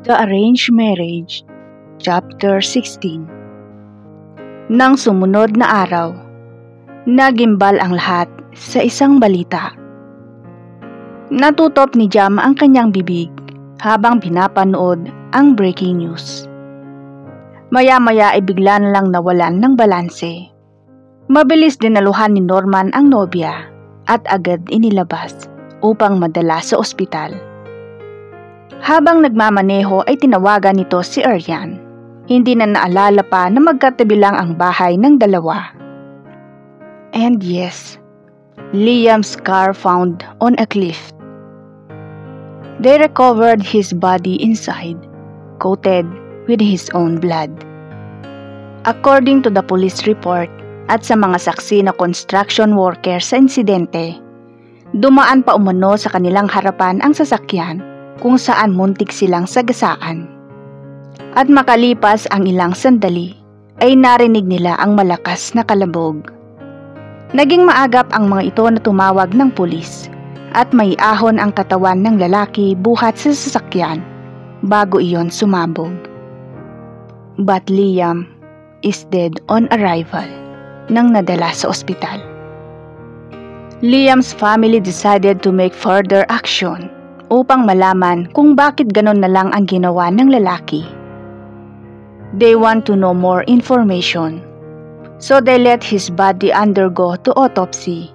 The Arranged Marriage, Chapter 16. Nang sumunod na araw, nagimbal ang lahat sa isang balita. Natutop ni Jam ang kanyang bibig habang pinapanood ang breaking news. Maya-maya ay bigla na lang nawalan ng balanse. Mabilis dinaluhan ni Norman ang nobya at agad inilabas upang madala sa ospital. Habang nagmamaneho ay tinawagan nito si Ariane. Hindi na naalala pa na magkatabi lang ang bahay ng dalawa. And yes, Liam's car found on a cliff. They recovered his body inside, coated with his own blood. According to the police report at sa mga saksi na construction worker sa insidente, dumaan pa umano sa kanilang harapan ang sasakyan kung saan muntik silang sagasaan. At makalipas ang ilang sandali, ay narinig nila ang malakas na kalabog. Naging maagap ang mga ito na tumawag ng pulis at may ahon ang katawan ng lalaki buhat sa sasakyan bago iyon sumabog. But Liam is dead on arrival nang nadala sa ospital. Liam's family decided to make further action upang malaman kung bakit ganon na lang ang ginawa ng lalaki. They want to know more information, so they let his body undergo to autopsy.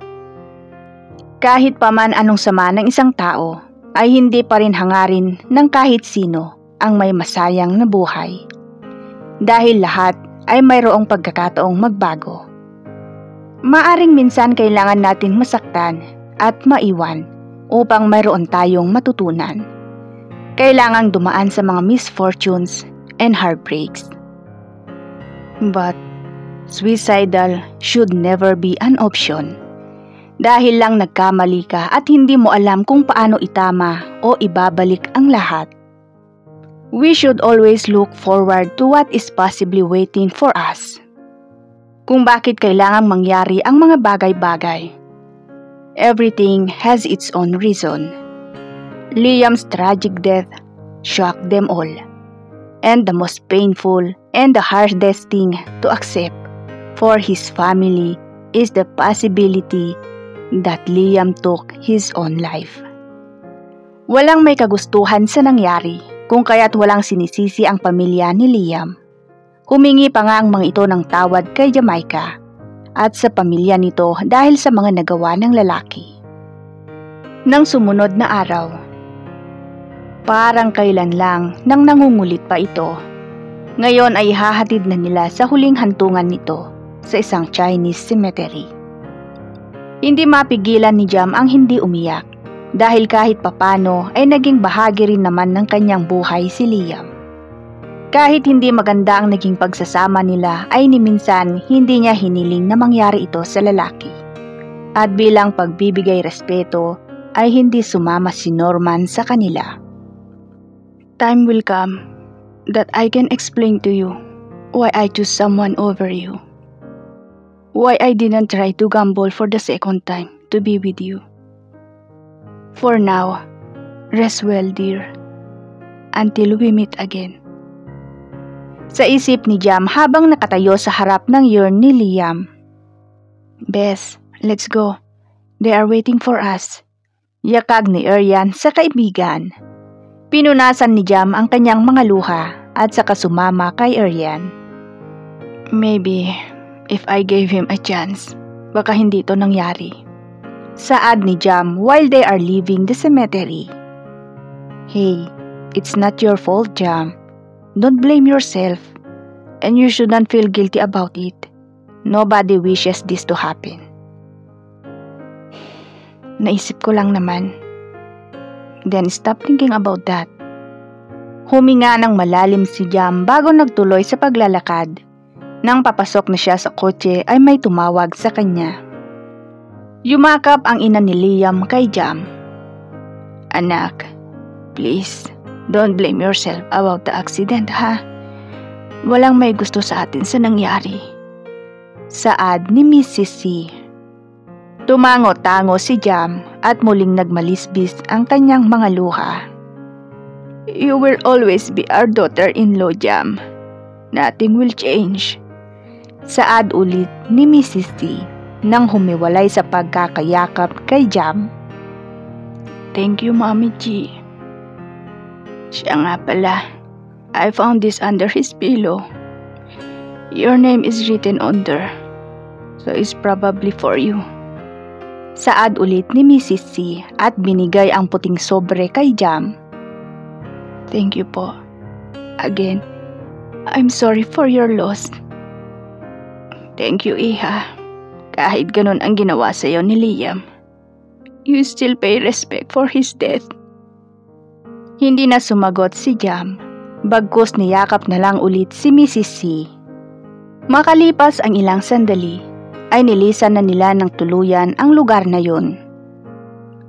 Kahit paman anong sama ng isang tao, ay hindi pa rin hangarin ng kahit sino ang may masayang na buhay. Dahil lahat ay mayroong pagkakataong magbago. Maaring minsan kailangan nating masaktan at maiwan upang mayroon tayong matutunan. Kailangang dumaan sa mga misfortunes and heartbreaks. But suicidal should never be an option. Dahil lang nagkamali ka at hindi mo alam kung paano itama o ibabalik ang lahat. We should always look forward to what is possibly waiting for us. Kung bakit kailangang mangyari ang mga bagay-bagay. Everything has its own reason. Liam's tragic death shocked them all. And the most painful and the hardest thing to accept for his family is the possibility that Liam took his own life. Walang may kagustuhan sa nangyari, kung kaya't walang sinisisi ang pamilya ni Liam. Humingi pa nga ang mga ito ng tawad kay Jamaica at sa pamilya nito dahil sa mga nagawa ng lalaki. Nang sumunod na araw, parang kailan lang nang nangungulit pa ito. Ngayon ay hahatid na nila sa huling hantungan nito sa isang Chinese cemetery. Hindi mapigilan ni Jam ang hindi umiyak dahil kahit papano ay naging bahagi rin naman ng kanyang buhay si Liam. Kahit hindi maganda ang naging pagsasama nila ay ni minsan hindi niya hiniling na mangyari ito sa lalaki. At bilang pagbibigay respeto ay hindi sumama si Norman sa kanila. Time will come that I can explain to you why I choose someone over you. Why I didn't try to gamble for the second time to be with you. For now, rest well, dear, until we meet again. Sa isip ni Jam habang nakatayo sa harap ng urn ni Liam. Bes, let's go. They are waiting for us. Yakag ni Ariane sa kaibigan. Pinunasan ni Jam ang kanyang mga luha at saka sumama kay Ariane. Maybe, if I gave him a chance, baka hindi ito nangyari. Saad ni Jam while they are leaving the cemetery. Hey, it's not your fault, Jam. Don't blame yourself, and you shouldn't feel guilty about it. Nobody wishes this to happen. Naisip ko lang naman. Then stop thinking about that. Huminga ng malalim si Jam bago nagtuloy sa paglalakad. Nang papasok na siya sa kotse ay may tumawag sa kanya. Yumakap ang ina ni Liam kay Jam. Anak, please, don't blame yourself about the accident, ha? Walang may gusto sa atin sa nangyari. Saad ni Mrs. C. Tumango-tango si Jam at muling nagmalisbis ang kanyang mga luha. You will always be our daughter-in-law, Jam. Nothing will change. Saad ulit ni Mrs. T nang humiwalay sa pagkakayakap kay Jam. Thank you, Mommy G. Siya nga pala. I found this under his pillow. Your name is written under, so it's probably for you. Saad ulit ni Mrs. C at binigay ang puting sobre kay Jam. Thank you po. Again, I'm sorry for your loss. Thank you, Iha. Kahit ganun ang ginawa sa'yo ni Liam, you still pay respect for his death. Hindi na sumagot si Jam, bagkus niyakap na lang ulit si Mrs. C. Makalipas ang ilang sandali, ay nilisan na nila ng tuluyan ang lugar na yun.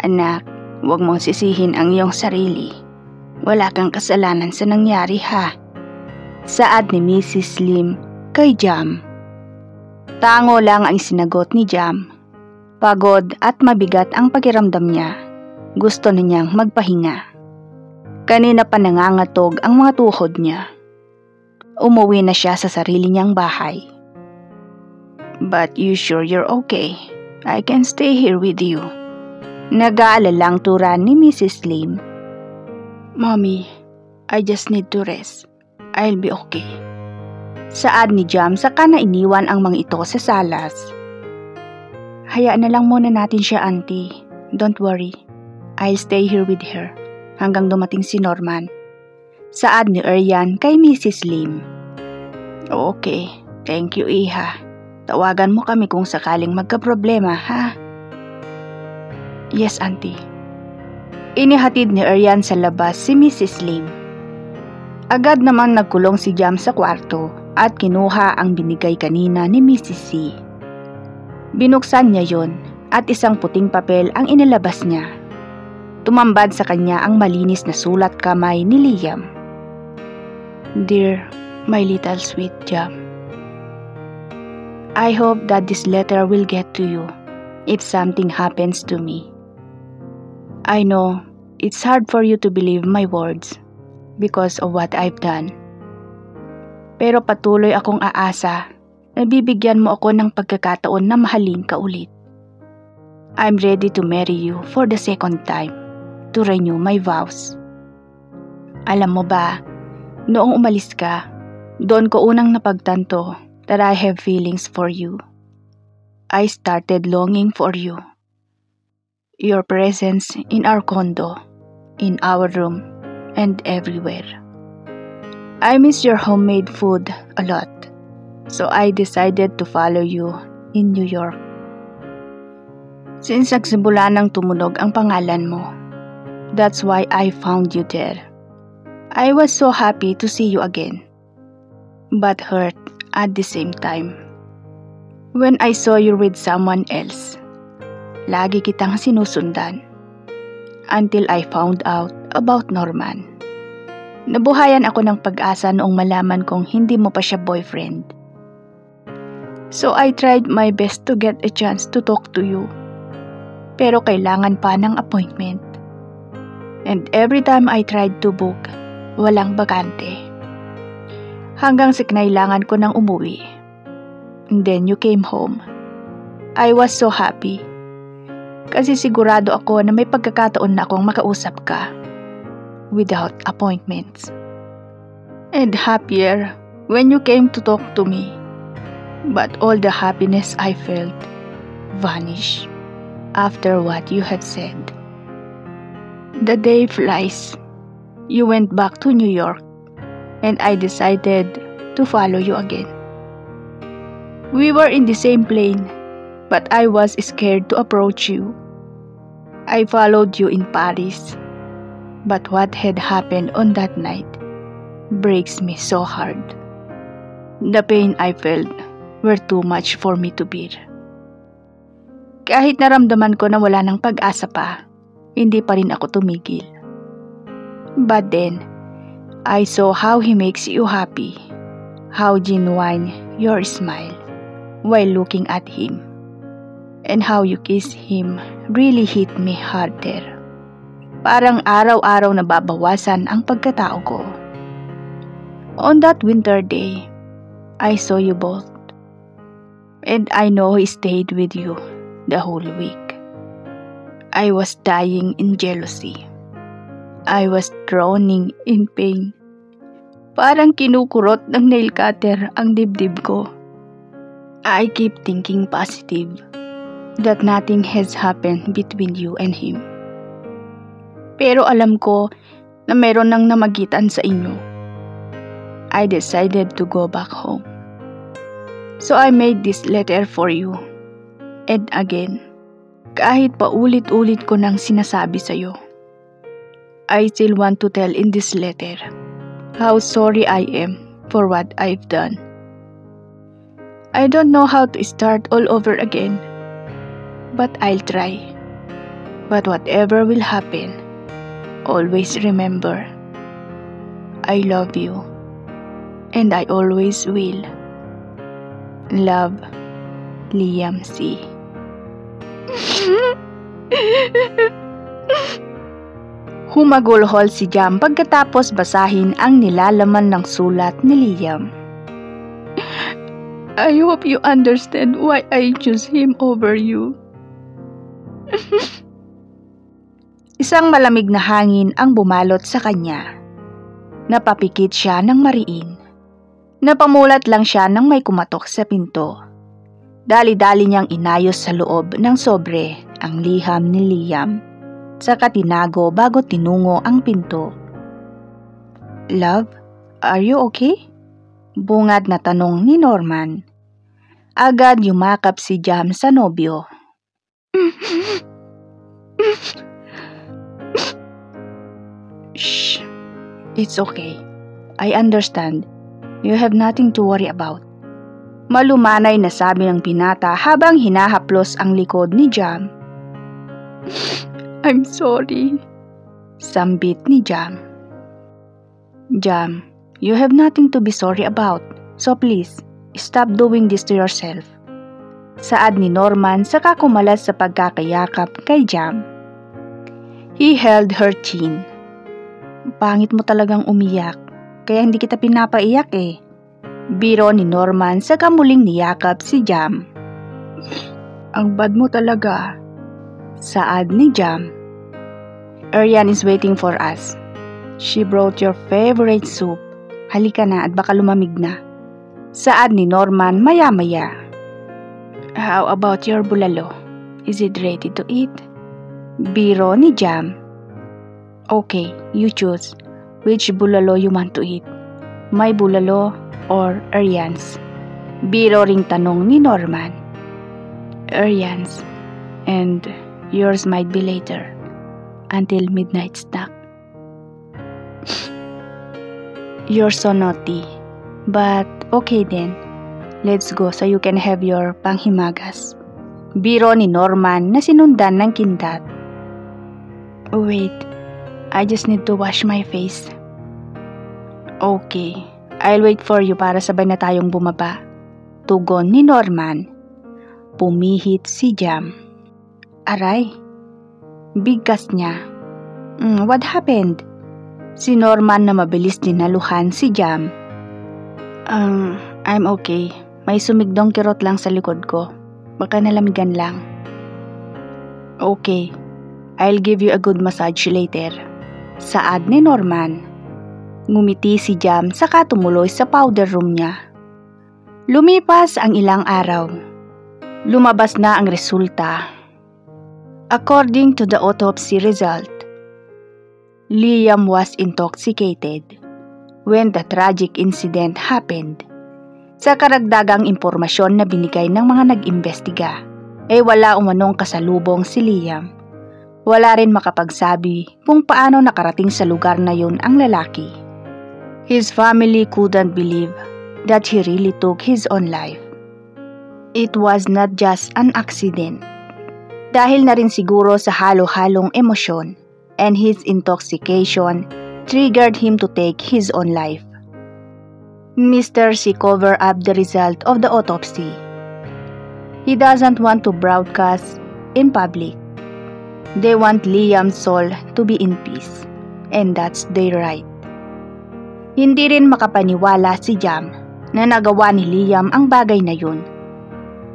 Anak, huwag mong sisihin ang iyong sarili. Wala kang kasalanan sa nangyari ha. Saad ni Mrs. Lim kay Jam. Tango lang ang sinagot ni Jam. Pagod at mabigat ang pakiramdam niya. Gusto na niyang magpahinga. Kanina pa nangangatog ang mga tuhod niya. Umuwi na siya sa sarili niyang bahay. But you sure you're okay? I can stay here with you. Nag-aalalang turan ni Mrs. Lim. Mommy, I just need to rest. I'll be okay. Saad ni Jam saka na iniwan ang mga ito sa salas. Hayaan na lang muna natin siya, Auntie. Don't worry. I'll stay here with her hanggang dumating si Norman. Saad ni Aryan kay Mrs. Lim. Okay, thank you, Iha. Tawagan mo kami kung sakaling magka-problema, ha? Yes, Auntie. Inihatid ni Aryan sa labas si Mrs. Lim. Agad naman nagkulong si Jam sa kwarto at kinuha ang binigay kanina ni Mrs. C. Binuksan niya yon at isang puting papel ang inilabas niya. Tumambad sa kanya ang malinis na sulat kamay ni Liam. Dear, my little sweet Jam. I hope that this letter will get to you if something happens to me. I know it's hard for you to believe my words because of what I've done. Pero patuloy akong aasa na bibigyan mo ako ng pagkakataon na mahalin ka ulit. I'm ready to marry you for the second time to renew my vows. Alam mo ba, noong umalis ka, doon ko unang napagtanto that I have feelings for you. I started longing for you. Your presence in our condo, in our room, and everywhere. I miss your homemade food a lot, so I decided to follow you in New York. Since nagsimula nang tumunog ang pangalan mo, that's why I found you there. I was so happy to see you again, but hurt at the same time. When I saw you with someone else, lagi kitang sinusundan until I found out about Norman. Nabuhayan ako ng pag-asa noong malaman kong hindi mo pa siya boyfriend. So I tried my best to get a chance to talk to you. Pero kailangan pa ng appointment. And every time I tried to book, walang bakante. Hanggang sa kinailangan ko nang umuwi. And then you came home. I was so happy. Kasi sigurado ako na may pagkakataon na akong makausap ka. Without appointments. And happier when you came to talk to me. But all the happiness I felt vanished after what you had said. The day flies. You went back to New York and I decided to follow you again. We were in the same plane, but I was scared to approach you. I followed you in Paris. But what had happened on that night breaks me so hard. The pain I felt were too much for me to bear. Kahit naramdaman ko na wala ng pag-asa pa, hindi pa rin ako tumigil. But then, I saw how he makes you happy, how genuine your smile while looking at him, and how you kiss him really hit me hard there. Parang araw-araw nababawasan ang pagkatao ko. On that winter day, I saw you both. And I know he stayed with you the whole week. I was dying in jealousy. I was drowning in pain. Parang kinukurot ng nail cutter ang dibdib ko. I keep thinking positive that nothing has happened between you and him. Pero alam ko na meron nang namagitan sa inyo. I decided to go back home. So I made this letter for you. And again, kahit paulit-ulit ko nang sinasabi sa'yo, I still want to tell in this letter how sorry I am for what I've done. I don't know how to start all over again, but I'll try. But whatever will happen, always remember, I love you, and I always will. Love, Liam C. Humagulhol si Jam pagkatapos basahin ang nilalaman ng sulat ni Liam. I hope you understand why I choose him over you. Isang malamig na hangin ang bumalot sa kanya. Napapikit siya ng mariin. Napamulat lang siya nang may kumatok sa pinto. Dali-dali niyang inayos sa loob ng sobre ang liham ni Liam. Saka tinago bago tinungo ang pinto. Love, are you okay? Bungad na tanong ni Norman. Agad yumakap si Jam sa nobyo. Shh, it's okay. I understand. You have nothing to worry about. Malumanay na sabi ng binata habang hinahaplos ang likod ni Jam. I'm sorry, sambit ni Jam. Jam, you have nothing to be sorry about, so please, stop doing this to yourself. Saad ni Norman saka kumalas sa pagkakayakap kay Jam. He held her chin. Pangit mo talagang umiyak, kaya hindi kita pinapaiyak eh. Biro ni Norman saka muling niyakap si Jam. Ang bad mo talaga. Saad ni Jam. Arian is waiting for us. She brought your favorite soup. Halika na at baka lumamig na. Saad ni Norman maya-maya. How about your bulalo? Is it ready to eat? Biro ni Jam. Okay, you choose. Which bulalo you want to eat? My bulalo or Arian's? Biro ring tanong ni Norman. Arian's. And yours might be later. Until midnight snack. You're so naughty. But okay then. Let's go so you can have your panghimagas. Biro ni Norman na sinundan ng kindat. Wait, I just need to wash my face. Okay, I'll wait for you para sabay na tayong bumaba. Tugon ni Norman. Pumihit si Jam. Aray, bigkas niya. What happened? Si Norman na mabilis dinaluhan si Jam. I'm okay. May sumigdong kirot lang sa likod ko. Baka nalamigan lang. Okay, I'll give you a good massage later. Saad ni Norman. Ngumiti si Jam saka tumuloy sa powder room niya. Lumipas ang ilang araw. Lumabas na ang resulta. According to the autopsy result, Liam was intoxicated when the tragic incident happened. Sa karagdagang impormasyon na binigay ng mga nag-imbestiga, wala umanong kasalubong si Liam. Wala rin makapagsabi kung paano nakarating sa lugar na yun ang lalaki. His family couldn't believe that he really took his own life. It was not just an accident. Dahil na rin siguro sa halo-halong emosyon, and his intoxication triggered him to take his own life. Mr. C covered up the result of the autopsy. He doesn't want to broadcast in public. They want Liam's soul to be in peace, and that's their right. Hindi rin makapaniwala si Jam na nagawa ni Liam ang bagay na yun.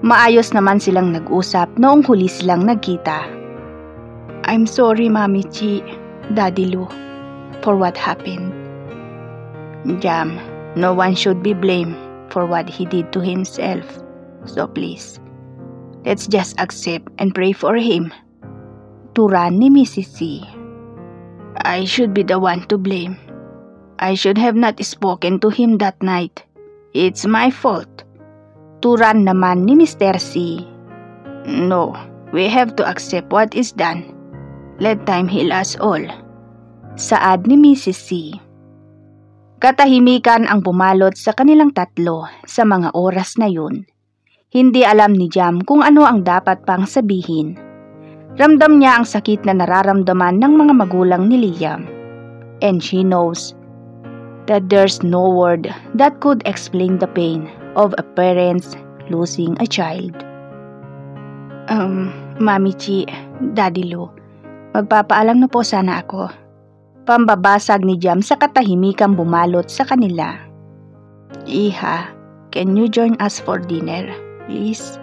Maayos naman silang nag-usap noong huli silang nagkita. I'm sorry, Mami Chi, Daddy Lou, for what happened. Jam, no one should be blamed for what he did to himself. So please, let's just accept and pray for him. Turan ni Mrs. C. I should be the one to blame. I should have not spoken to him that night. It's my fault. Turan naman ni Mr. C. No, we have to accept what is done. Let time heal us all. Saad ni Mrs. C. Katahimikan ang bumalot sa kanilang tatlo sa mga oras na yun. Hindi alam ni Jam kung ano ang dapat pang sabihin. Ramdam niya ang sakit na nararamdaman ng mga magulang ni Liam. And she knows that there's no word that could explain the pain of a parent losing a child. Mami Chi, Daddy Lou, magpapaalam na po sana ako. Pambabasag ni Jam sa katahimikang bumalot sa kanila. Iha, can you join us for dinner, please?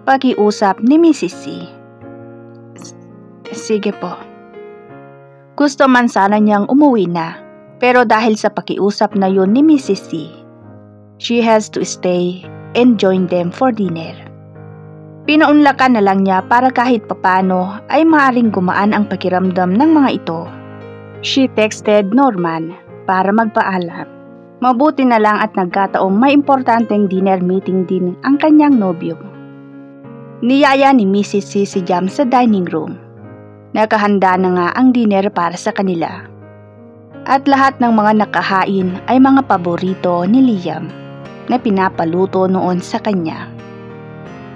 Pakiusap ni Mrs. C. Sige po. Gusto man sana niyang umuwi na, pero dahil sa pakiusap na yun ni Mrs. C, she has to stay and join them for dinner. Pinaunlakan na lang niya para kahit papano ay maaring gumaan ang pakiramdam ng mga ito. She texted Norman para magpaalam. Mabuti na lang at nagkataong may importanteng dinner meeting din ang kanyang nobyo. Niyaya ni Mrs. C si Jam sa dining room. Nakahanda na nga ang dinner para sa kanila. At lahat ng mga nakahain ay mga paborito ni Liam na pinapaluto noon sa kanya.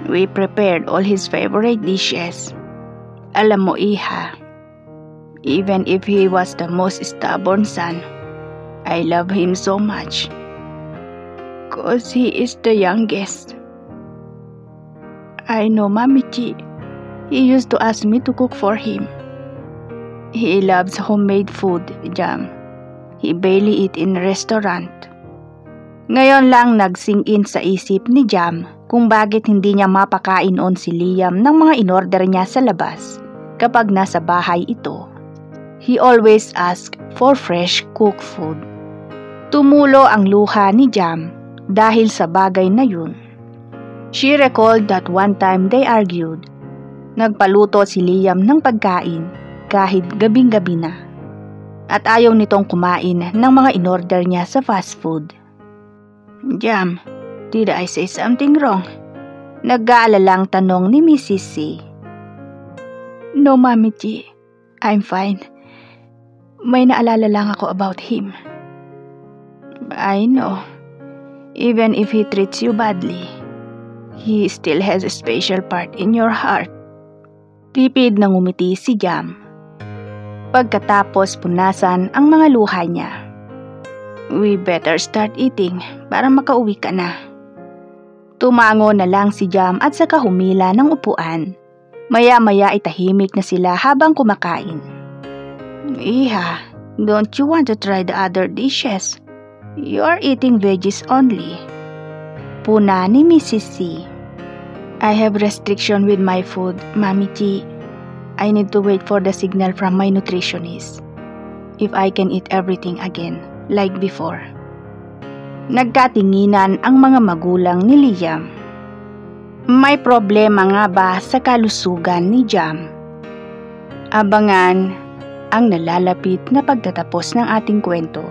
We prepared all his favorite dishes. Alam mo, Iha, even if he was the most stubborn son, I love him so much. 'Cause he is the youngest. I know, Mami Chi. He used to ask me to cook for him. He loves homemade food, Jam. He barely eat in restaurant. Ngayon lang nagsing in sa isip ni Jam kung bakit hindi niya mapakain on si Liam ng mga inorder niya sa labas kapag nasa bahay ito. He always asked for fresh cooked food. Tumulo ang luha ni Jam dahil sa bagay na yun. She recalled that one time they argued. Nagpaluto si Liam ng pagkain kahit gabing-gabi na. At ayaw nitong kumain ng mga inorder niya sa fast food. Jam, did I say something wrong? Nag-aalalang tanong ni Mrs. C. No, Mami Chi. I'm fine. May naalala lang ako about him. I know. Even if he treats you badly, he still has a special part in your heart. Tipid na ngumiti si Jam. Pagkatapos punasan ang mga luha niya. We better start eating para makauwi ka na. Tumango na lang si Jam at saka humila ng upuan. Maya-maya ay tahimik na sila habang kumakain. Iha, don't you want to try the other dishes? You are eating veggies only. Puna ni Mrs. C. I have restriction with my food, Mami Chi. I need to wait for the signal from my nutritionist. If I can eat everything again, like before. Nagkatinginan ang mga magulang ni Liam. May problema nga ba sa kalusugan ni Jam? Abangan ang nalalapit na pagtatapos ng ating kwento.